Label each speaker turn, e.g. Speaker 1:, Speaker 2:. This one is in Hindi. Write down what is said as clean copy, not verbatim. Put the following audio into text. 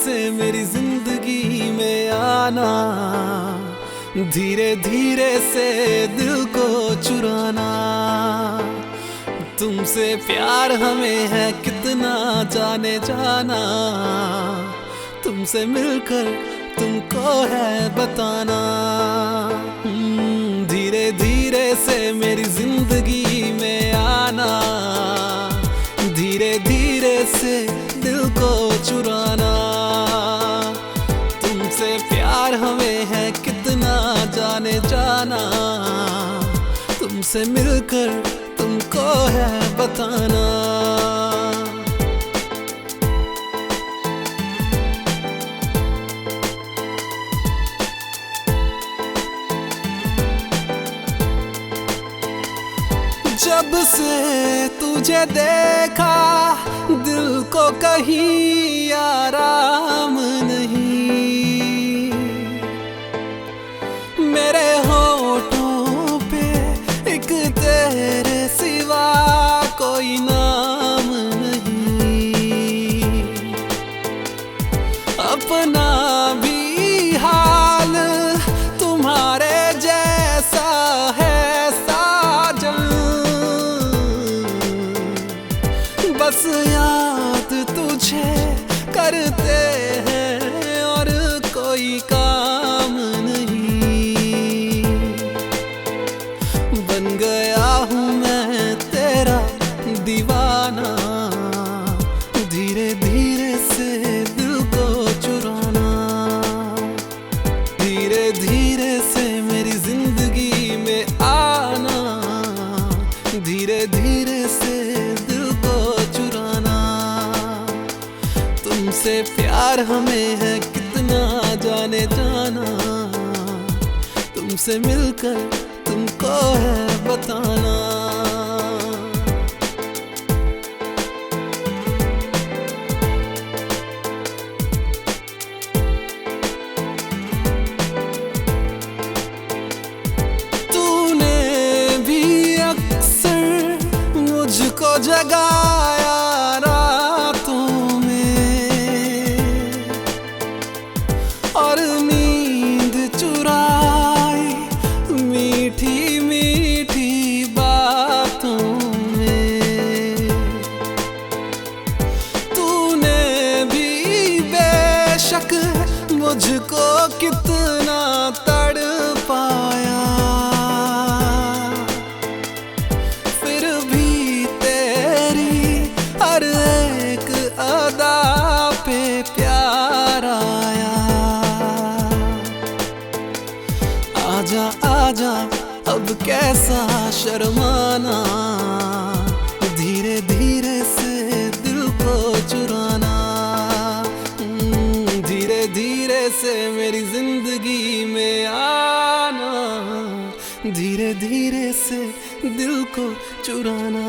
Speaker 1: से मेरी जिंदगी में आना, धीरे धीरे से दिल को चुराना। तुमसे प्यार हमें है कितना जाने जाना, तुमसे मिलकर तुमको है बताना। धीरे धीरे से मेरी जिंदगी में आना, धीरे धीरे से दिल को चुराना। तुमसे प्यार हमें है कितना जाने जाना, तुमसे मिलकर तुमको है बताना। जब से तुझे देखा दिल को कहीं आराम नहीं, मेरे होठों पे एक तेरे सिवा कोई नाम नहीं। अपना भी हाल तुम्हारे जैसा है बस याद तुझे करते हैं और कोई काम नहीं। बन गया हूँ मैं तेरा दीवाना, धीरे धीरे से दिल को चुराना। धीरे धीरे से मेरी जिंदगी में आना, धीरे धीरे से तुमसे प्यार हमें है कितना जाने जाना, तुमसे मिलकर तुमको है बताना। तूने भी अक्सर मुझको जगाया और नींद चुराई मीठी मीठी बातों में। तूने भी बेशक मुझको कितना तड़पाया, फिर भी तेरी हर एक अदा पे प्यार आया। आजा आजा अब कैसा शर्माना, धीरे धीरे से दिल को चुराना। धीरे धीरे से मेरी जिंदगी में आना, धीरे धीरे से दिल को चुराना।